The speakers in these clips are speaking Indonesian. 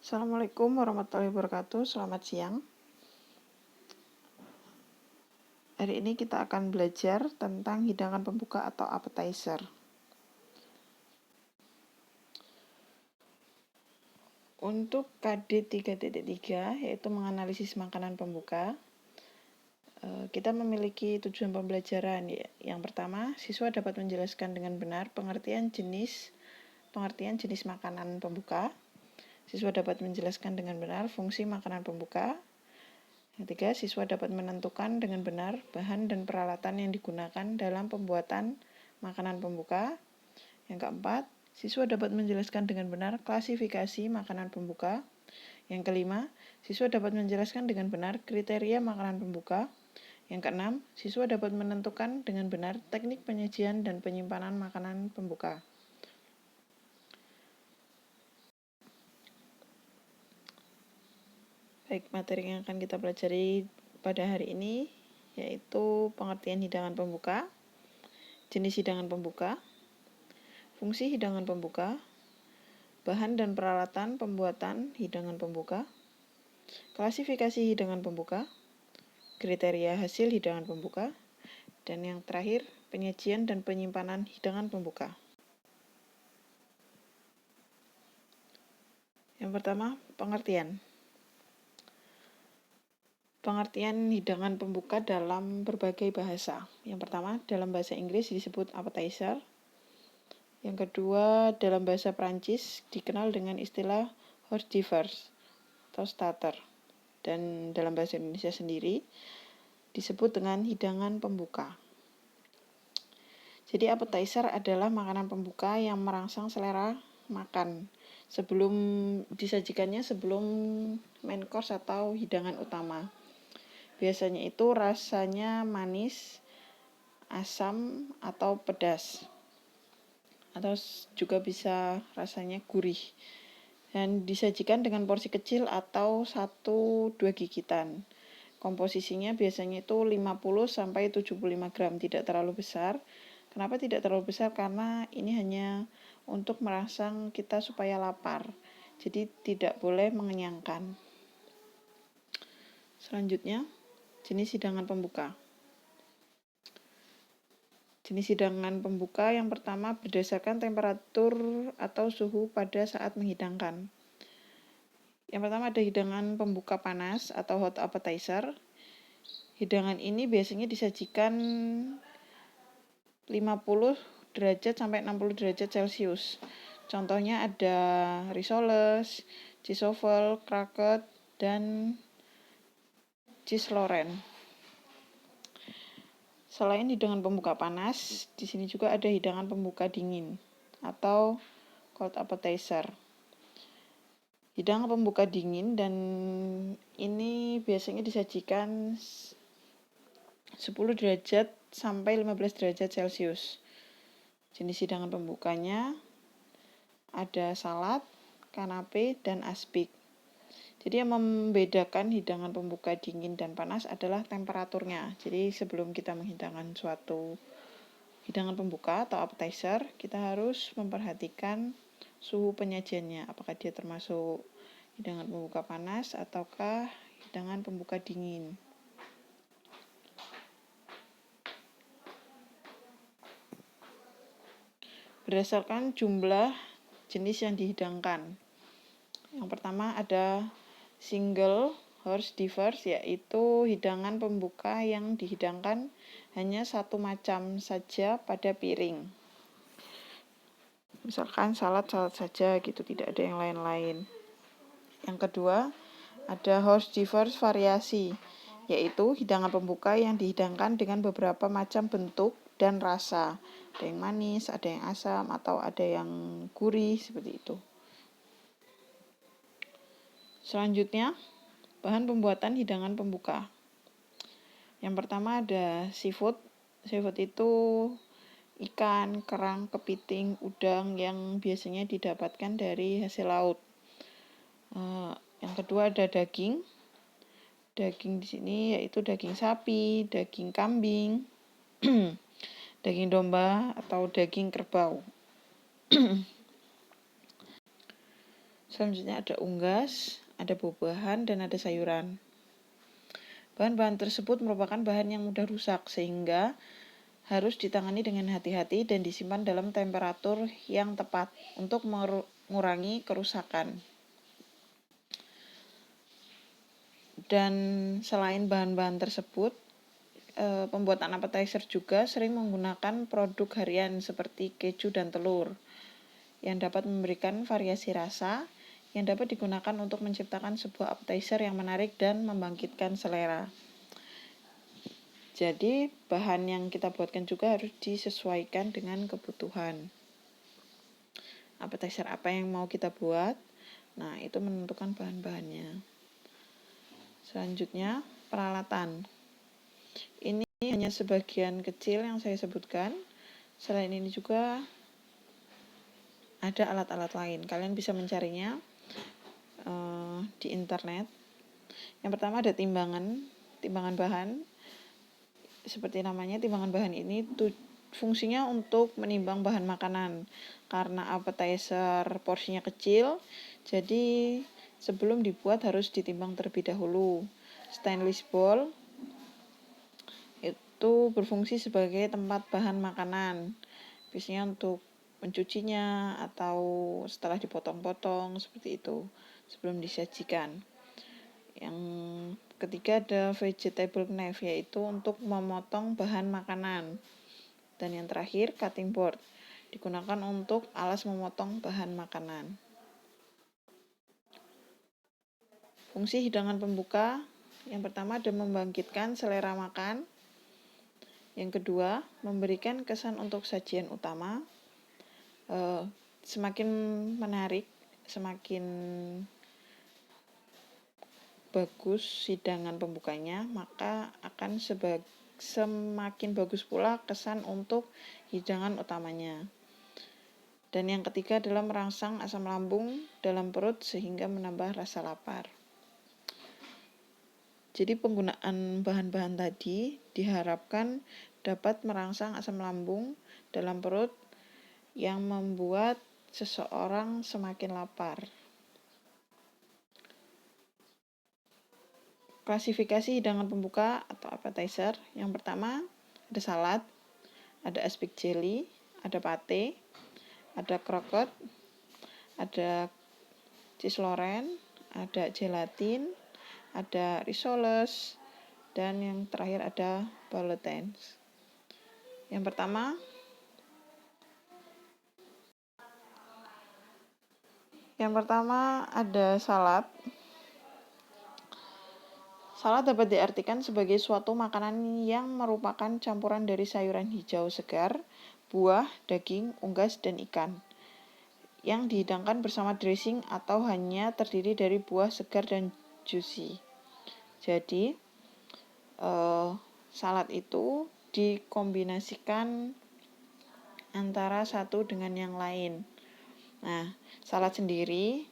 Assalamualaikum warahmatullahi wabarakatuh. Selamat siang. Hari ini kita akan belajar tentang hidangan pembuka atau appetizer. Untuk KD 3.3 yaitu menganalisis makanan pembuka, kita memiliki tujuan pembelajaran. Yang pertama, siswa dapat menjelaskan dengan benar pengertian jenis makanan pembuka. Siswa dapat menjelaskan dengan benar fungsi makanan pembuka. Yang ketiga, siswa dapat menentukan dengan benar bahan dan peralatan yang digunakan dalam pembuatan makanan pembuka. Yang keempat, siswa dapat menjelaskan dengan benar klasifikasi makanan pembuka. Yang kelima, siswa dapat menjelaskan dengan benar kriteria makanan pembuka. Yang keenam, siswa dapat menentukan dengan benar teknik penyajian dan penyimpanan makanan pembuka. Baik, materi yang akan kita pelajari pada hari ini yaitu pengertian hidangan pembuka, jenis hidangan pembuka, fungsi hidangan pembuka, bahan dan peralatan pembuatan hidangan pembuka, klasifikasi hidangan pembuka, kriteria hasil hidangan pembuka, dan yang terakhir, penyajian dan penyimpanan hidangan pembuka. Yang pertama, pengertian. Pengertian hidangan pembuka dalam berbagai bahasa. Yang pertama, dalam bahasa Inggris disebut appetizer. Yang kedua, dalam bahasa Prancis dikenal dengan istilah hors d'oeuvres atau starter. Dan dalam bahasa Indonesia sendiri disebut dengan hidangan pembuka. Jadi appetizer adalah makanan pembuka yang merangsang selera makan sebelum disajikannya sebelum main course atau hidangan utama. Biasanya itu rasanya manis, asam, atau pedas. Atau juga bisa rasanya gurih. Dan disajikan dengan porsi kecil atau 1-2 gigitan. Komposisinya biasanya itu 50-75 gram, tidak terlalu besar. Kenapa tidak terlalu besar? Karena ini hanya untuk merangsang kita supaya lapar. Jadi tidak boleh mengenyangkan. Selanjutnya, jenis hidangan pembuka. Jenis hidangan pembuka yang pertama berdasarkan temperatur atau suhu pada saat menghidangkan. Yang pertama ada hidangan pembuka panas atau hot appetizer. Hidangan ini biasanya disajikan 50 derajat sampai 60 derajat Celcius. Contohnya ada risoles, cheese oval, cracked, dan cheese Lorraine. Selain hidangan pembuka panas, di sini juga ada hidangan pembuka dingin atau cold appetizer. Hidangan pembuka dingin dan ini biasanya disajikan 10 derajat sampai 15 derajat Celcius. Jenis hidangan pembukanya ada salad, kanape, dan aspik. Jadi yang membedakan hidangan pembuka dingin dan panas adalah temperaturnya. Jadi sebelum kita menghidangkan suatu hidangan pembuka atau appetizer, kita harus memperhatikan suhu penyajiannya. Apakah dia termasuk hidangan pembuka panas ataukah hidangan pembuka dingin. Berdasarkan jumlah jenis yang dihidangkan. Yang pertama ada single hors d'oeuvres, yaitu hidangan pembuka yang dihidangkan hanya satu macam saja pada piring. Misalkan salad saja gitu, tidak ada yang lain-lain. Yang kedua, ada hors d'oeuvres variasi, yaitu hidangan pembuka yang dihidangkan dengan beberapa macam bentuk dan rasa. Ada yang manis, ada yang asam, atau ada yang gurih, seperti itu. Selanjutnya, bahan pembuatan hidangan pembuka. Yang pertama ada seafood. Seafood itu ikan, kerang, kepiting, udang yang biasanya didapatkan dari hasil laut. Yang kedua ada daging. Daging di sini yaitu daging sapi, daging kambing, daging domba, atau daging kerbau. Selanjutnya ada unggas, ada buah-buahan, dan ada sayuran. Bahan-bahan tersebut merupakan bahan yang mudah rusak sehingga harus ditangani dengan hati-hati dan disimpan dalam temperatur yang tepat untuk mengurangi kerusakan. Dan selain bahan-bahan tersebut, pembuatan appetizer juga sering menggunakan produk harian seperti keju dan telur yang dapat memberikan variasi rasa yang dapat digunakan untuk menciptakan sebuah appetizer yang menarik dan membangkitkan selera. Jadi bahan yang kita buatkan juga harus disesuaikan dengan kebutuhan. Appetizer apa yang mau kita buat, nah itu menentukan bahan-bahannya. Selanjutnya peralatan. Ini hanya sebagian kecil yang saya sebutkan. Selain ini juga ada alat-alat lain. Kalian bisa mencarinya di internet. Yang pertama ada timbangan bahan. Seperti namanya, timbangan bahan ini fungsinya untuk menimbang bahan makanan. Karena appetizer porsinya kecil, jadi sebelum dibuat harus ditimbang terlebih dahulu. Stainless bowl itu berfungsi sebagai tempat bahan makanan. Biasanya untuk mencucinya atau setelah dipotong-potong seperti itu sebelum disajikan. Yang ketiga ada vegetable knife, yaitu untuk memotong bahan makanan. Dan yang terakhir cutting board, digunakan untuk alas memotong bahan makanan. Fungsi hidangan pembuka, yang pertama ada membangkitkan selera makan. Yang kedua, memberikan kesan untuk sajian utama. Semakin menarik, semakin bagus hidangan pembukanya, maka akan semakin bagus pula kesan untuk hidangan utamanya. Dan yang ketiga adalah merangsang asam lambung dalam perut sehingga menambah rasa lapar. Jadi penggunaan bahan-bahan tadi diharapkan dapat merangsang asam lambung dalam perut yang membuat seseorang semakin lapar. Klasifikasi hidangan pembuka atau appetizer. Yang pertama ada salad, ada aspik jelly, ada pate, ada croquette, ada cheese lorraine, ada gelatin, ada risoles, dan yang terakhir ada ballotines. Yang pertama ada salad. Salad dapat diartikan sebagai suatu makanan yang merupakan campuran dari sayuran hijau segar, buah, daging, unggas, dan ikan yang dihidangkan bersama dressing atau hanya terdiri dari buah segar dan juicy. Jadi, salad itu dikombinasikan antara satu dengan yang lain. Nah, salad sendiri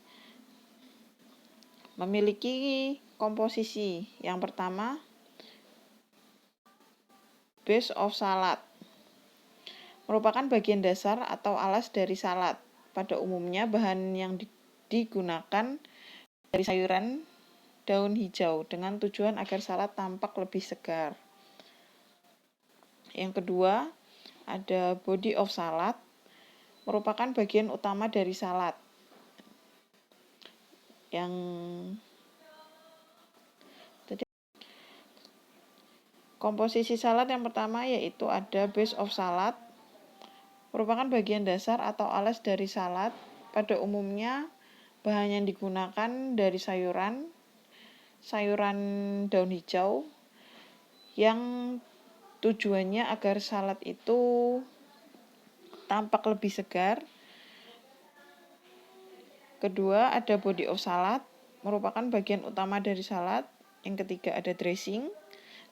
memiliki komposisi. Yang pertama, base of salad merupakan bagian dasar atau alas dari salad. Pada umumnya bahan yang digunakan dari sayuran daun hijau dengan tujuan agar salad tampak lebih segar. Yang kedua, ada body of salad merupakan bagian utama dari salad. Yang komposisi salad yang pertama yaitu ada base of salad, merupakan bagian dasar atau alas dari salad. Pada umumnya bahan yang digunakan dari sayuran daun hijau yang tujuannya agar salad itu tampak lebih segar. Kedua ada body of salad, merupakan bagian utama dari salad. Yang ketiga ada dressing.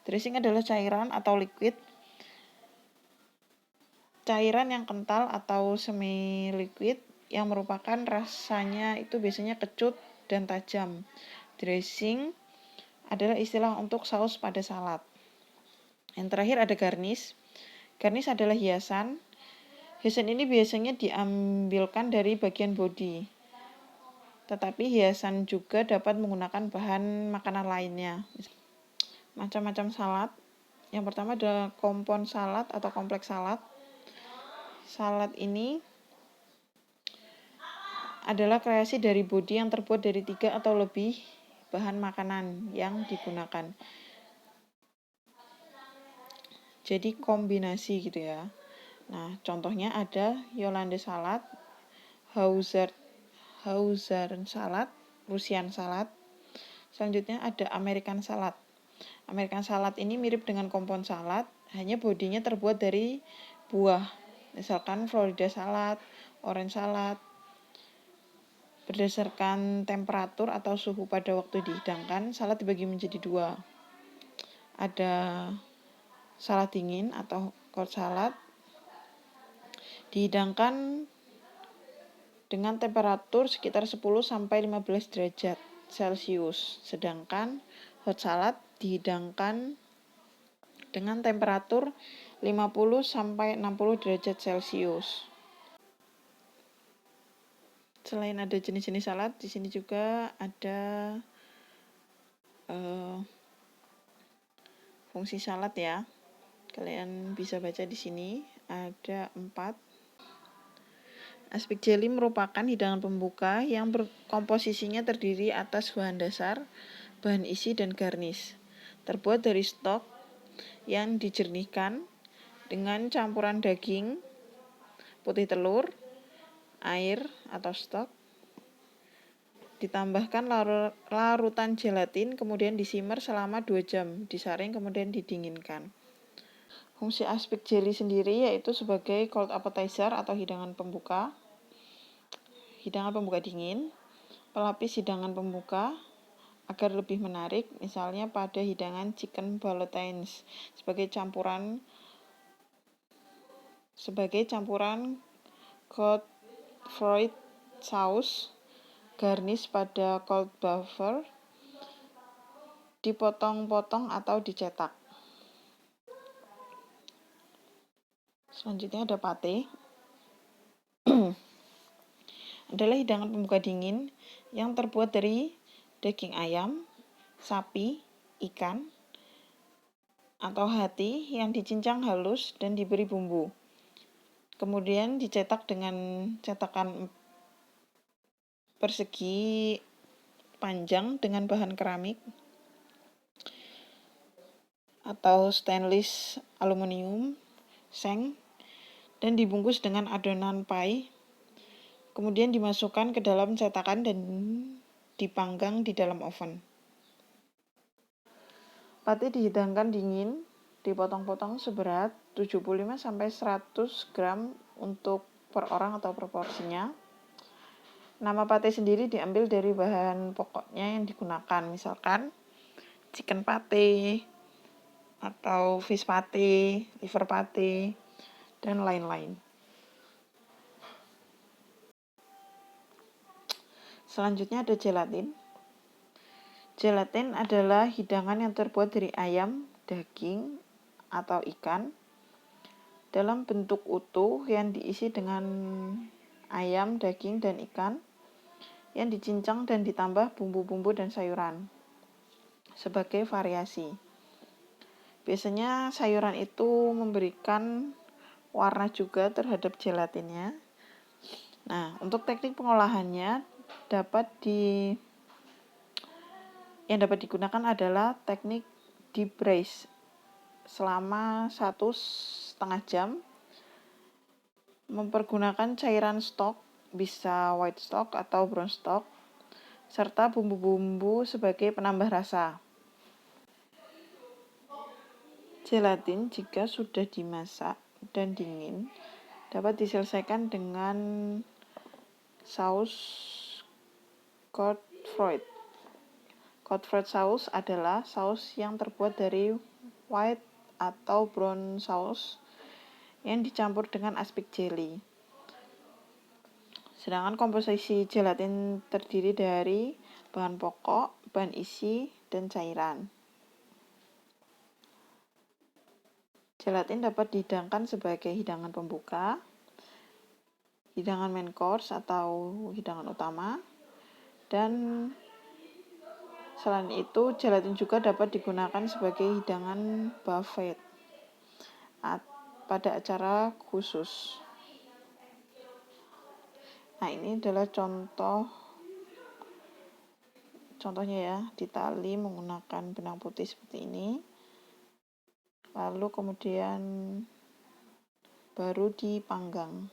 Dressing adalah cairan atau liquid, cairan yang kental atau semi liquid yang merupakan rasanya itu biasanya kecut dan tajam. Dressing adalah istilah untuk saus pada salad. Yang terakhir ada garnish. Garnish adalah hiasan. Hiasan ini biasanya diambilkan dari bagian body. tetapi hiasan juga dapat menggunakan bahan makanan lainnya. Macam-macam salad. Yang pertama adalah kompon salad atau kompleks salad. Salad ini adalah kreasi dari bodi yang terbuat dari 3 atau lebih bahan makanan yang digunakan. Jadi kombinasi gitu ya. Nah, contohnya ada Yolande salad, Hauser salad, Russian salad. Selanjutnya ada American salad. American salad ini mirip dengan kompon salad, hanya bodinya terbuat dari buah. Misalkan Florida salad, orange salad. Berdasarkan temperatur atau suhu pada waktu dihidangkan, salad dibagi menjadi 2. Ada salad dingin atau cold salad, dihidangkan dengan temperatur sekitar 10-15 derajat Celcius. Sedangkan hot salad dihidangkan dengan temperatur 50-60 derajat Celcius. Selain ada jenis-jenis salad, di sini juga ada fungsi salad ya. Kalian bisa baca di sini ada 4. Aspik jelly merupakan hidangan pembuka yang komposisinya terdiri atas bahan dasar, bahan isi, dan garnish. Terbuat dari stok yang dijernihkan dengan campuran daging, putih telur, air atau stok, ditambahkan larutan gelatin, kemudian disimmer selama 2 jam, disaring kemudian didinginkan. Fungsi aspik jelly sendiri yaitu sebagai cold appetizer atau hidangan pembuka dingin, pelapis hidangan pembuka agar lebih menarik, misalnya pada hidangan chicken bolognese sebagai campuran cold fried sauce, garnish pada cold buffer, dipotong-potong atau dicetak. Selanjutnya ada pate. Adalah hidangan pembuka dingin yang terbuat dari daging ayam, sapi, ikan, atau hati yang dicincang halus dan diberi bumbu. Kemudian dicetak dengan cetakan persegi panjang dengan bahan keramik atau stainless aluminium seng dan dibungkus dengan adonan pie. Kemudian dimasukkan ke dalam cetakan dan dipanggang di dalam oven. Pate dihidangkan dingin, dipotong-potong seberat 75-100 gram untuk per orang atau per porsinya. Nama pate sendiri diambil dari bahan pokoknya yang digunakan, misalkan chicken pate atau fish pate, liver pate, dan lain-lain. Selanjutnya ada gelatin. Gelatin adalah hidangan yang terbuat dari ayam, daging, atau ikan dalam bentuk utuh yang diisi dengan ayam, daging, dan ikan yang dicincang dan ditambah bumbu-bumbu dan sayuran sebagai variasi. Biasanya sayuran itu memberikan warna juga terhadap gelatinnya. Nah, untuk teknik pengolahannya yang dapat digunakan adalah teknik deep braise selama 1,5 jam, mempergunakan cairan stok, bisa white stock atau brown stock, serta bumbu-bumbu sebagai penambah rasa. Gelatin jika sudah dimasak dan dingin dapat diselesaikan dengan saus cold fried. Cold fried sauce adalah saus yang terbuat dari white atau brown sauce yang dicampur dengan aspik jelly. Sedangkan komposisi gelatin terdiri dari bahan pokok, bahan isi, dan cairan. Gelatin dapat dihidangkan sebagai hidangan pembuka, hidangan main course atau hidangan utama, Dan selain itu, gelatin juga dapat digunakan sebagai hidangan buffet pada acara khusus. Nah, ini adalah contohnya ya, ditali menggunakan benang putih seperti ini. Lalu kemudian baru dipanggang.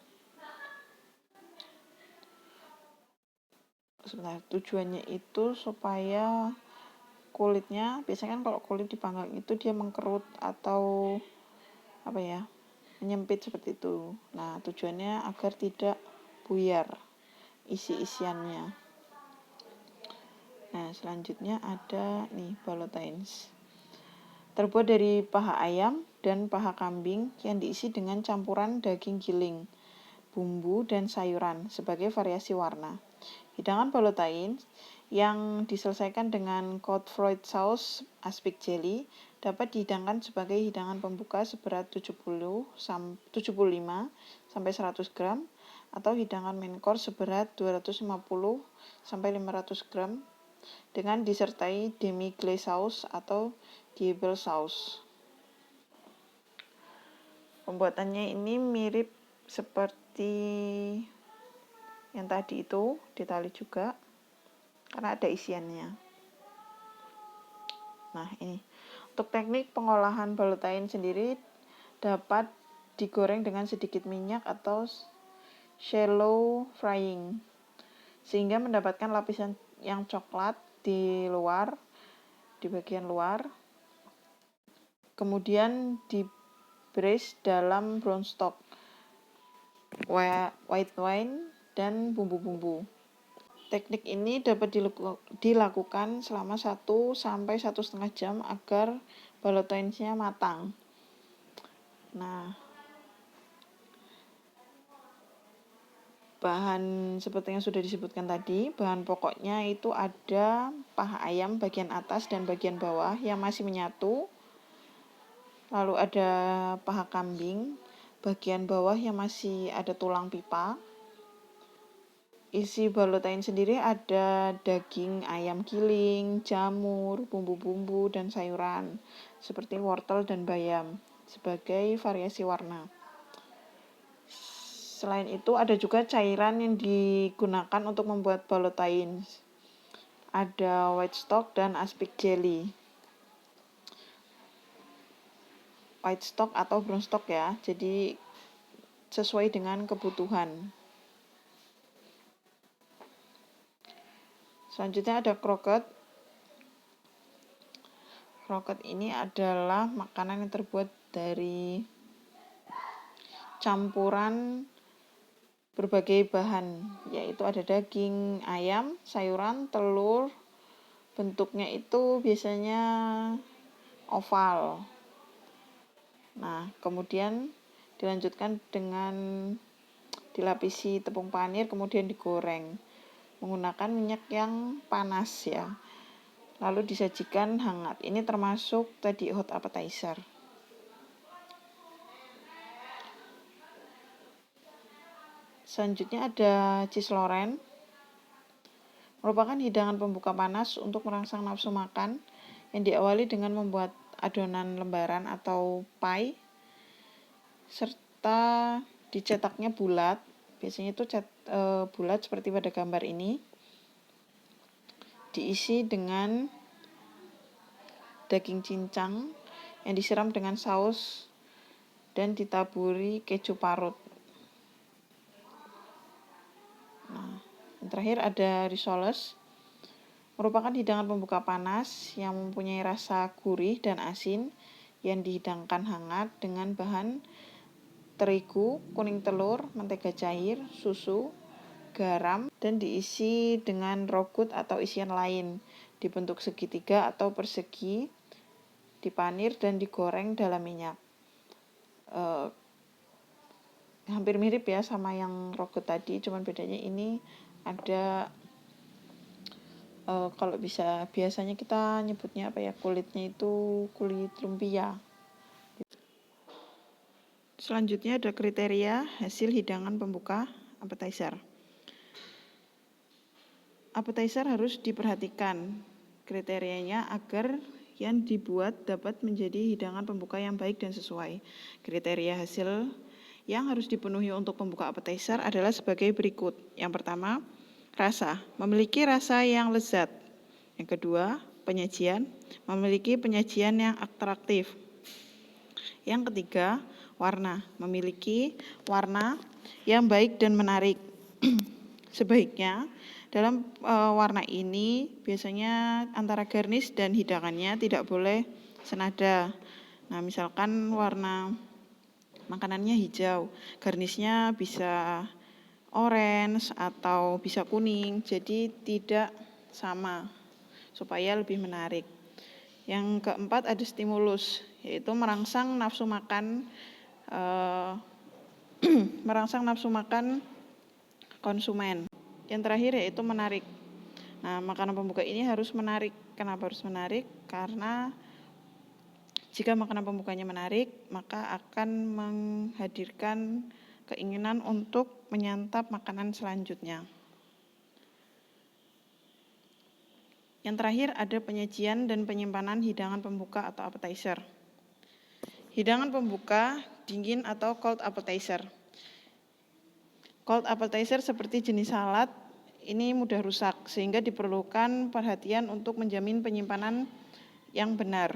Sebenarnya tujuannya itu supaya kulitnya, biasanya kan kalau kulit dipanggang itu dia mengkerut atau menyempit seperti itu. Nah, tujuannya agar tidak buyar isi-isiannya. Nah, selanjutnya ada nih ballotines. Terbuat dari paha ayam dan paha kambing yang diisi dengan campuran daging giling, bumbu, dan sayuran sebagai variasi warna. Hidangan ballotines yang diselesaikan dengan Godefroy sauce aspic jelly dapat dihidangkan sebagai hidangan pembuka seberat 75 sampai 100 gram atau hidangan main course seberat 250 sampai 500 gram dengan disertai demi glaze sauce atau diable sauce. Pembuatannya ini mirip seperti yang tadi itu, ditali juga karena ada isiannya. Nah, ini untuk teknik pengolahan ballotine sendiri dapat digoreng dengan sedikit minyak atau shallow frying sehingga mendapatkan lapisan yang coklat di bagian luar. Kemudian di braise dalam brown stock, white wine, dan bumbu-bumbu. Teknik ini dapat dilakukan selama 1 sampai 1,5 jam agar ballotines-nya matang. Nah, bahan seperti yang sudah disebutkan tadi, bahan pokoknya itu ada paha ayam bagian atas dan bagian bawah yang masih menyatu. Lalu ada paha kambing bagian bawah yang masih ada tulang pipa. Isi ballotine sendiri ada daging ayam giling, jamur, bumbu-bumbu, dan sayuran seperti wortel dan bayam sebagai variasi warna. Selain itu ada juga cairan yang digunakan untuk membuat ballotines. Ada white stock dan aspic jelly. White stock atau brown stock ya, jadi sesuai dengan kebutuhan. Selanjutnya ada croquette. Croquette ini adalah makanan yang terbuat dari campuran berbagai bahan, yaitu ada daging ayam, sayuran, telur. Bentuknya itu biasanya oval. Nah, kemudian dilanjutkan dengan dilapisi tepung panir, kemudian digoreng menggunakan minyak yang panas ya. Lalu disajikan hangat. Ini termasuk tadi hot appetizer. Selanjutnya ada cheese Lorraine. Merupakan hidangan pembuka panas untuk merangsang nafsu makan yang diawali dengan membuat adonan lembaran atau pie serta dicetaknya bulat. Biasanya itu bulat seperti pada gambar ini. Diisi dengan daging cincang yang disiram dengan saus dan ditaburi keju parut. Nah, yang terakhir ada risoles. Merupakan hidangan pembuka panas yang mempunyai rasa gurih dan asin yang dihidangkan hangat dengan bahan terigu, kuning telur, mentega cair, susu, garam, dan diisi dengan rogut atau isian lain dibentuk segitiga atau persegi, dipanir dan digoreng dalam minyak. Hampir mirip ya sama yang rogut tadi, cuman bedanya ini ada kalau biasanya kita nyebutnya kulitnya itu kulit lumpia. Selanjutnya ada kriteria hasil hidangan pembuka appetizer. appetizer harus diperhatikan kriterianya agar yang dibuat dapat menjadi hidangan pembuka yang baik dan sesuai. Kriteria hasil yang harus dipenuhi untuk pembuka appetizer adalah sebagai berikut. Yang pertama, rasa. Memiliki rasa yang lezat. Yang kedua, penyajian. Memiliki penyajian yang atraktif. Yang ketiga, warna. Memiliki warna yang baik dan menarik. Sebaiknya dalam warna ini biasanya antara garnish dan hidangannya tidak boleh senada. Nah, misalkan warna makanannya hijau, garnishnya bisa orange atau bisa kuning, jadi tidak sama supaya lebih menarik. Yang keempat ada stimulus, yaitu merangsang nafsu makan merangsang nafsu makan konsumen. Yang terakhir yaitu menarik. Nah, makanan pembuka ini harus menarik. Kenapa harus menarik? Karena jika makanan pembukanya menarik, maka akan menghadirkan keinginan untuk menyantap makanan selanjutnya. Yang terakhir ada penyajian dan penyimpanan hidangan pembuka atau appetizer. Hidangan pembuka dingin atau cold appetizer. Cold appetizer seperti jenis salad ini mudah rusak sehingga diperlukan perhatian untuk menjamin penyimpanan yang benar.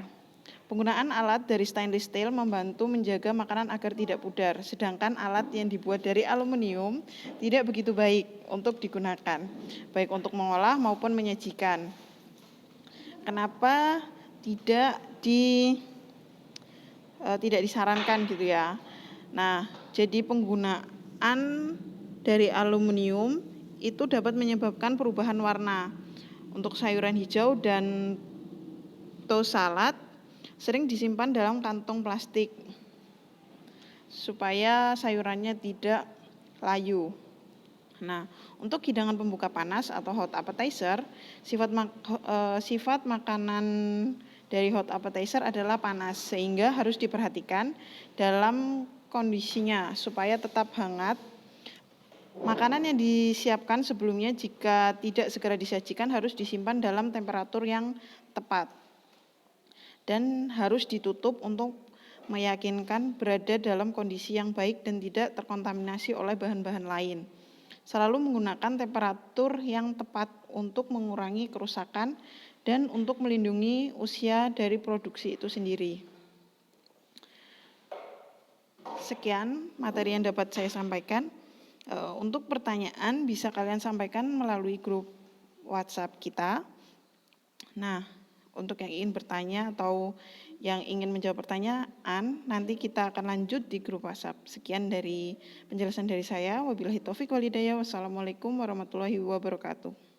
Penggunaan alat dari stainless steel membantu menjaga makanan agar tidak pudar, sedangkan alat yang dibuat dari aluminium tidak begitu baik untuk digunakan, baik untuk mengolah maupun menyajikan. Kenapa tidak disarankan gitu ya? Nah, jadi penggunaan dari aluminium itu dapat menyebabkan perubahan warna. Untuk sayuran hijau dan toast salad sering disimpan dalam kantong plastik supaya sayurannya tidak layu. Nah, untuk hidangan pembuka panas atau hot appetizer, sifat makanan dari hot appetizer adalah panas, sehingga harus diperhatikan dalam kondisinya supaya tetap hangat. Makanan yang disiapkan sebelumnya jika tidak segera disajikan harus disimpan dalam temperatur yang tepat dan harus ditutup untuk meyakinkan berada dalam kondisi yang baik dan tidak terkontaminasi oleh bahan-bahan lain. Selalu menggunakan temperatur yang tepat untuk mengurangi kerusakan dan untuk melindungi usia dari produksi itu sendiri. Sekian materi yang dapat saya sampaikan. Untuk pertanyaan bisa kalian sampaikan melalui grup WhatsApp kita. Nah, untuk yang ingin bertanya atau yang ingin menjawab pertanyaan, nanti kita akan lanjut di grup WhatsApp. Sekian dari penjelasan dari saya. Wabillahi taufiq wal hidayah. Wassalamualaikum warahmatullahi wabarakatuh.